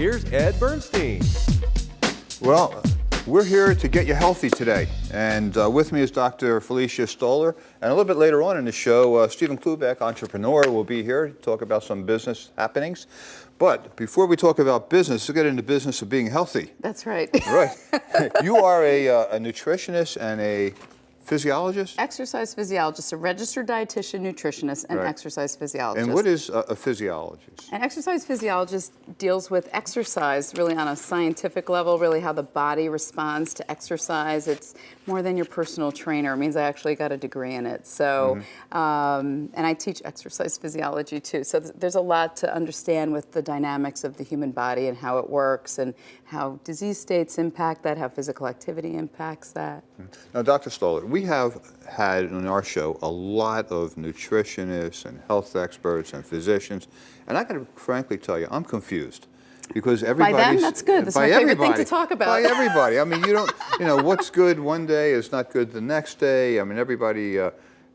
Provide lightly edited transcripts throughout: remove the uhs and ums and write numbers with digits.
here's Ed Bernstein. Well, we're here to get you healthy today. And with me is Dr. Felicia Stoller. And a little bit later on in the show, Stephen Klubeck, entrepreneur, will be here to talk about some business happenings. But before we talk about business, let's get into the business of being healthy. That's right. Right. You are a nutritionist and a physiologist? Exercise physiologist, a registered dietitian, nutritionist, and exercise physiologist. And what is a physiologist? An exercise physiologist deals with exercise really on a scientific level, really how the body responds to exercise. It's more than your personal trainer. It means I actually got a degree in it. So, and I teach exercise physiology too. So there's a lot to understand with the dynamics of the human body and how it works and how disease states impact that, how physical activity impacts that. Now, Dr. Stoller, we have had on our show a lot of nutritionists and health experts and physicians, and I got to frankly tell you, I'm confused. Because everybody's... By them, that's good. That's my favorite thing to talk about. By everybody. I mean, you don't, what's good one day is not good the next day. I mean, everybody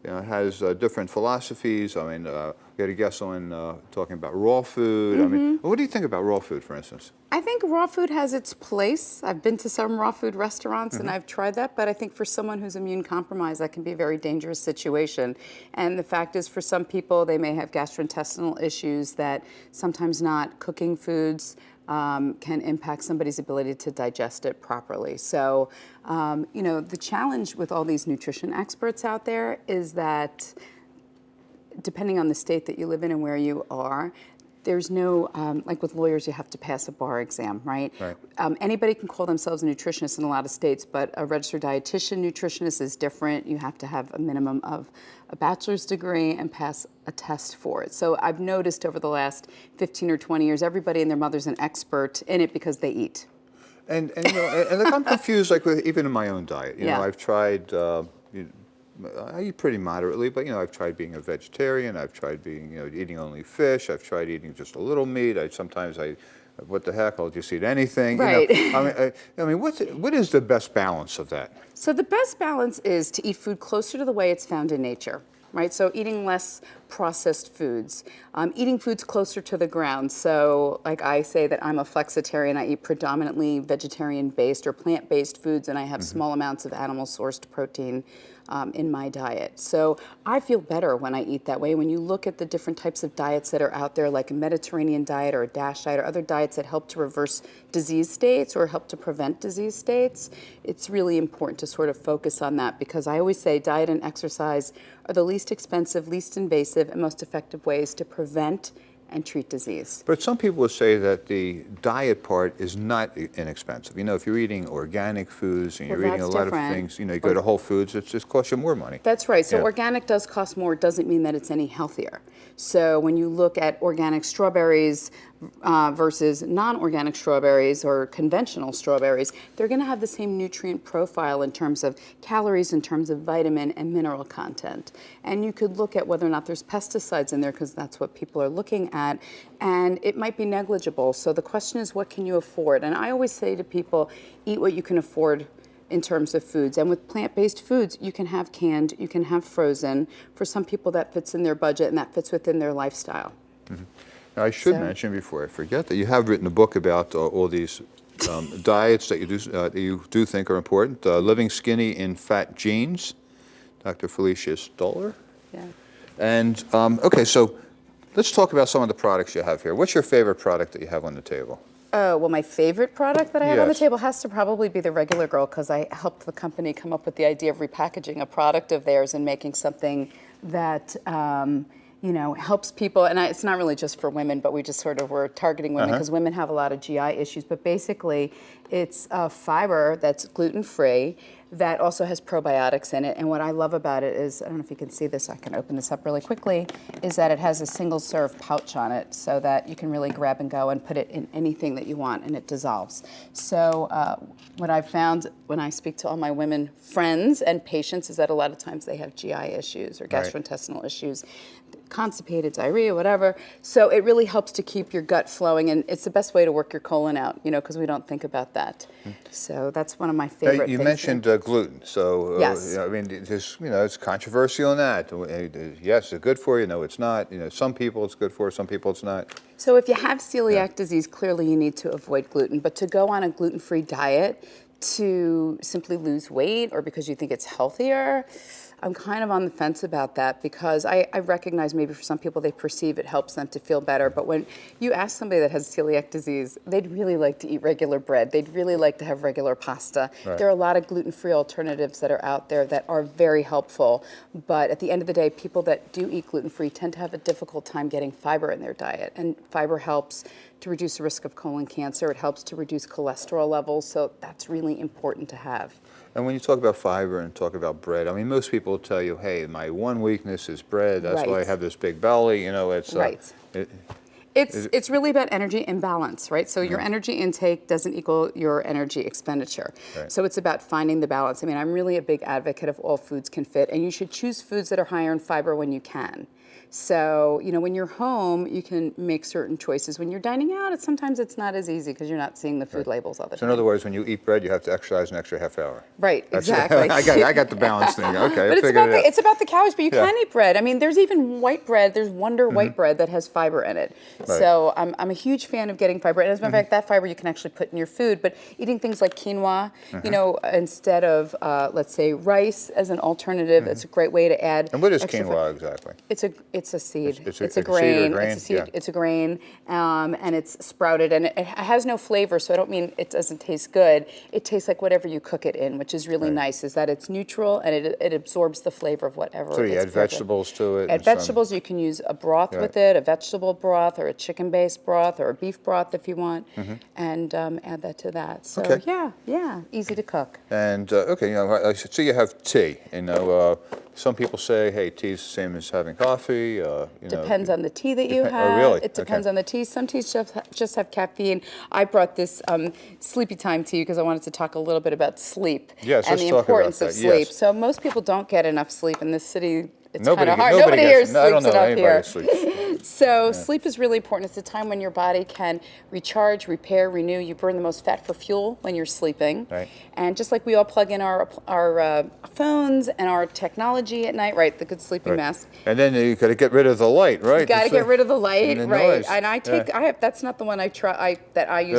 has different philosophies. I mean, we had a guest on talking about raw food. I mean, what do you think about raw food, for instance? I think raw food has its place. I've been to some raw food restaurants and I've tried that, but I think for someone who's immune compromised, that can be a very dangerous situation. And the fact is, for some people, they may have gastrointestinal issues that sometimes not cooking foods can impact somebody's ability to digest it properly. So, the challenge with all these nutrition experts out there is that depending on the state that you live in and where you are, there's no, like with lawyers, you have to pass a bar exam, right? Anybody can call themselves a nutritionist in a lot of states, but a registered dietitian nutritionist is different. You have to have a minimum of a bachelor's degree and pass a test for it. So I've noticed over the last 15 or 20 years, everybody and their mother's an expert in it because they eat. And look, I'm confused, like even in my own diet. I've tried. I eat pretty moderately, but I've tried being a vegetarian. I've tried being, eating only fish. I've tried eating just a little meat. Sometimes what the heck? I'll just eat anything. Right. I mean, what is the best balance of that? So the best balance is to eat food closer to the way it's found in nature. Right, so eating less processed foods, eating foods closer to the ground. So like I say that I'm a flexitarian, I eat predominantly vegetarian-based or plant-based foods, and I have small amounts of animal-sourced protein in my diet. So I feel better when I eat that way. When you look at the different types of diets that are out there, like a Mediterranean diet or a DASH diet or other diets that help to reverse disease states or help to prevent disease states, it's really important to sort of focus on that, because I always say diet and exercise are the least expensive, least invasive, and most effective ways to prevent and treat disease. But some people will say that the diet part is not inexpensive. If you're eating organic foods and you're eating a lot of things, you go to Whole Foods, it just costs you more money. That's right. So organic does cost more. It doesn't mean that it's any healthier. So when you look at organic strawberries versus non-organic strawberries or conventional strawberries, they're going to have the same nutrient profile in terms of calories, in terms of vitamin and mineral content. And you could look at whether or not there's pesticides in there, because that's what people are looking at, and it might be negligible. So the question is, what can you afford? And I always say to people, eat what you can afford in terms of foods. And with plant-based foods, you can have canned, you can have frozen. For some people, that fits in their budget and that fits within their lifestyle. Now, I should mention before I forget that you have written a book about all these diets that you do think are important. Living Skinny in Fat Genes, Dr. Felicia Stoller. Yeah. And okay, so let's talk about some of the products you have here. What's your favorite product that you have on the table? Well, my favorite product that I have on the table has to probably be the Regular Girl, because I helped the company come up with the idea of repackaging a product of theirs and making something that helps people. And it's not really just for women, but we just sort of were targeting women because women have a lot of GI issues. But basically, it's a fiber that's gluten-free that also has probiotics in it. And what I love about it is, I don't know if you can see this, I can open this up really quickly, is that it has a single serve pouch on it so that you can really grab and go and put it in anything that you want and it dissolves. So what I've found when I speak to all my women friends and patients is that a lot of times they have GI issues or gastrointestinal issues, constipated, diarrhea, whatever. So it really helps to keep your gut flowing, and it's the best way to work your colon out, because we don't think about that. So that's one of my Now, favorite you things. mentioned gluten, so Yes. I mean, there's it's controversy on that. Yes, it's good for you. No, it's not. Some people it's good for, some people it's not. So if you have celiac disease, clearly you need to avoid gluten. But to go on a gluten-free diet to simply lose weight or because you think it's healthier, I'm kind of on the fence about that because I recognize maybe for some people they perceive it helps them to feel better. But when you ask somebody that has celiac disease, they'd really like to eat regular bread. They'd really like to have regular pasta. Right. There are a lot of gluten-free alternatives that are out there that are very helpful. But at the end of the day, people that do eat gluten-free tend to have a difficult time getting fiber in their diet. And fiber helps to reduce the risk of colon cancer. It helps to reduce cholesterol levels. So that's really important to have. And when you talk about fiber and talk about bread, I mean, most people will tell you, hey, my one weakness is bread. That's why I Right. have this big belly. It's Right. It's really about energy imbalance, right? So your energy intake doesn't equal your energy expenditure. Right. So it's about finding the balance. I mean, I'm really a big advocate of all foods can fit, and you should choose foods that are higher in fiber when you can. So, when you're home, you can make certain choices. When you're dining out, sometimes it's not as easy because you're not seeing the food labels all the So time. in other words, when you eat bread, you have to exercise an extra half hour. Right, That's- exactly. I got the balance thing. Okay, But I figured it out. it's about the calories, but you Yeah. can eat bread. I mean, there's even white bread. There's Wonder white bread that has fiber in it. Right. So I'm a huge fan of getting fiber. And as a matter of fact, that fiber you can actually put in your food. But eating things like quinoa, instead of, let's say, rice as an alternative, it's a great way to add. And what is extra quinoa exactly? It's a seed. It's It's a a seed or grain. grain? It's a seed. Yeah. It's a grain, and it's sprouted, and it has no flavor. So I don't mean it doesn't taste good. It tastes like whatever you cook it in, which is really nice. Is that it's neutral and it absorbs the flavor of whatever. So you it's add flavored. vegetables to it? Add and some- vegetables. You can use a broth Right. with it, a vegetable broth, or a chicken-based broth, or a beef broth if you want, and add that to that. So Okay. yeah, easy to cook. And okay, so you have tea. Some people say, hey, tea's the same as having coffee. Depends on the tea that you Depen- oh, have. really? It depends Okay. on the tea. Some teas just have caffeine. I brought this sleepy time tea because I wanted to talk a little bit about sleep Yes, and let's the talk about importance of that. sleep. Yes. So most people don't get enough sleep in this city. It's Nobody kind of hard. gets- Nobody here gets- no, I don't sleeps know enough anybody here. who sleeps. So sleep is really important. It's a time when your body can recharge, repair, renew. You burn the most fat for fuel when you're sleeping. Right. And just like we all plug in our phones and our technology at night, right? The good sleeping Right. mask. And then you got to get rid of the light, right? You got to get rid of the light, the right? noise. And I have. That's not the one I use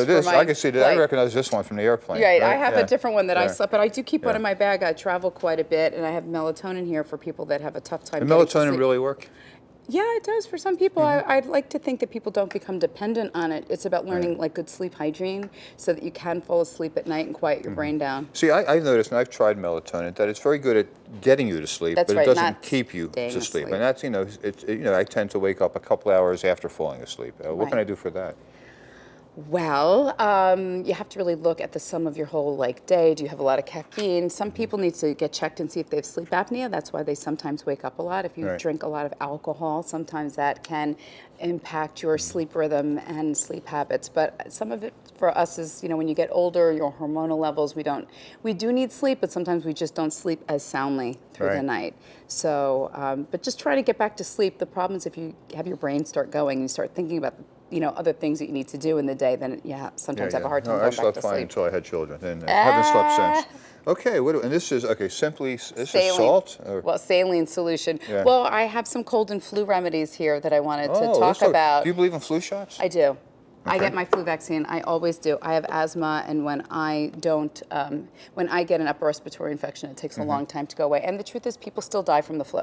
This, for my. I can see that. I flight. recognize this one from the airplane. Right, I have Yeah. a different one that I Yeah. slept, but I do keep one Yeah. in my bag. I travel quite a bit, and I have melatonin here for people that have a tough time. Does getting to melatonin sleep. really work? Yeah, it does for some people. Mm-hmm. I'd like to think that people don't become dependent on it. It's about learning like good sleep hygiene, so that you can fall asleep at night and quiet Mm-hmm. your brain down. See, I've noticed, and I've tried melatonin, that it's very good at getting you to sleep, That's but right, it doesn't not keep you staying to sleep. asleep. And that's, I tend to wake up a couple hours after falling asleep. What can Right. I do for that? Well, you have to really look at the sum of your whole day. Do you have a lot of caffeine? Some people need to get checked and see if they have sleep apnea. That's why they sometimes wake up a lot. If you Right. drink a lot of alcohol, sometimes that can impact your sleep rhythm and sleep habits. But some of it for us is, when you get older, your hormonal levels, we do need sleep, but sometimes we just don't sleep as soundly through the Right. night. So, but just try to get back to sleep. The problem is if you have your brain start going and you start thinking about other things that you need to do in the day, then sometimes have a hard time No, I going back slept to fine sleep. until I had children, and haven't slept since. Okay, and this is, simply, this is salt? Or- Well, saline solution. Yeah. Well, I have some cold and flu remedies here that I wanted to talk let's talk- about. Do you believe in flu shots? I do. I Okay. get my flu vaccine. I always do. I have asthma, and when I get an upper respiratory infection, it takes a long time to go away. And the truth is, people still die from the flu.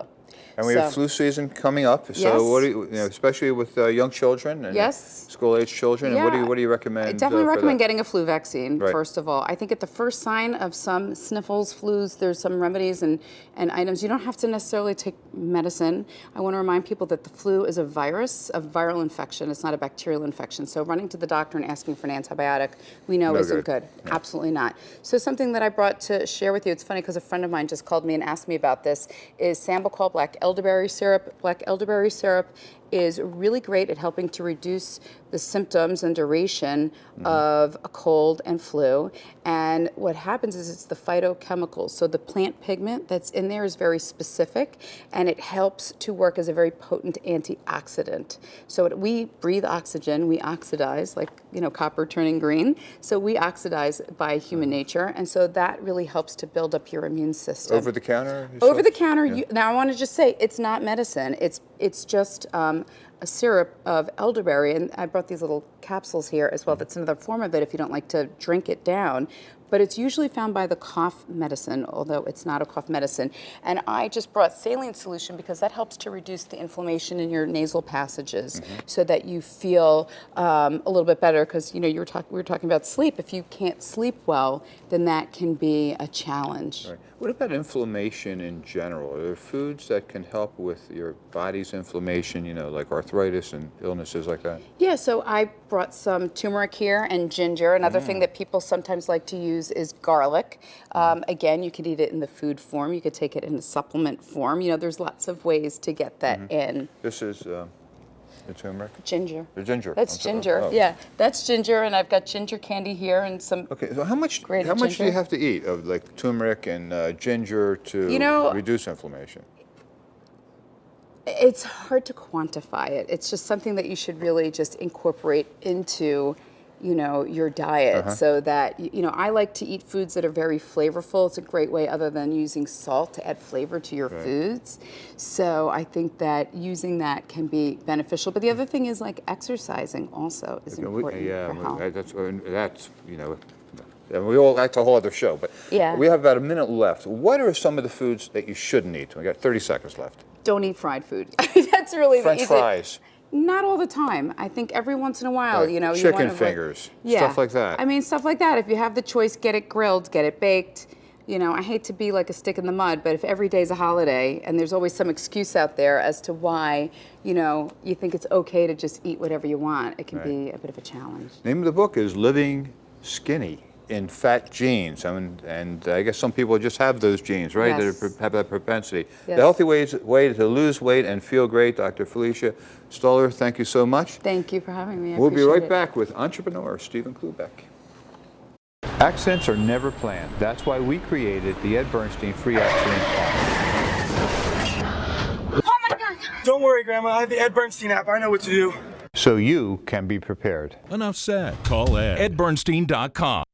And we have flu season coming up, so Yes. what do you, especially with young children and Yes. school-age children, and what do you recommend? I definitely for recommend that? getting a flu vaccine, Right. first of all. I think at the first sign of some sniffles, flus, there's some remedies and items. You don't have to necessarily take medicine. I want to remind people that the flu is a virus, a viral infection. It's not a bacterial infection. So running to the doctor and asking for an antibiotic, we know No isn't good. good. Absolutely not. So something that I brought to share with you, it's funny because a friend of mine just called me and asked me about this, is Sambucol black elderberry syrup. Black elderberry syrup is really great at helping to reduce the symptoms and duration of a cold and flu. And what happens is it's the phytochemicals. So the plant pigment that's in there is very specific, and it helps to work as a very potent antioxidant. So we breathe oxygen, we oxidize, like, you know, copper turning green. So we oxidize by human nature, and so that really helps to build up your immune system. Over the counter? Over the counter. Yeah. Now I want to just say it's not medicine. It's just a syrup of elderberry, and I brought these little capsules here as well. That's another form of it if you don't like to drink it down. But it's usually found by the cough medicine, although it's not a cough medicine. And I just brought saline solution because that helps to reduce the inflammation in your nasal passages so that you feel a little bit better, because, you know, we were talking about sleep. If you can't sleep well, then that can be a challenge. Right. What about inflammation in general? Are there foods that can help with your body's inflammation, you know, like arthritis and illnesses like that? Yeah, so I brought some turmeric here and ginger. Another thing that people sometimes like to use is garlic. Again, you could eat it in the food form. You could take it in the supplement form. You know, there's lots of ways to get that in. This is the turmeric? Ginger. The ginger. That's ginger. Oh. Yeah, that's ginger, and I've got ginger candy here and some. Okay, so how much do ginger. you have to eat of like turmeric and ginger to reduce inflammation? It's hard to quantify it. It's just something that you should really just incorporate into, you know, your diet, so that, you know, I like to eat foods that are very flavorful. It's a great way, other than using salt, to add flavor to your foods. So I think that using that can be beneficial. But the other thing is, like, exercising also is important for health. That's, you know, that's a whole other show. But we have about a minute left. What are some of the foods that you shouldn't eat? We got 30 seconds left. Don't eat fried food. That's really French fries. Not all the time. I think every once in a while, you know, chicken fingers, stuff like that. I mean, stuff like that. If you have the choice, get it grilled, get it baked. You know, I hate to be like a stick in the mud, but if every day's a holiday and there's always some excuse out there as to why, you know, you think it's okay to just eat whatever you want, it can be a bit of a challenge. Name of the book is Living Skinny in Fat Genes. I mean, and I guess some people just have those genes, right? Yes. That have that propensity. Yes. The healthy way to lose weight and feel great. Dr. Felicia Stoller, thank you so much. Thank you for having me. We'll be right back with entrepreneur Stephen Klubeck. Accents are never planned. That's why we created the Ed Bernstein Free Accent Plan. Oh my God! Don't worry, Grandma. I have the Ed Bernstein app. I know what to do. So you can be prepared. Enough said. Call Ed. EdBernstein.com.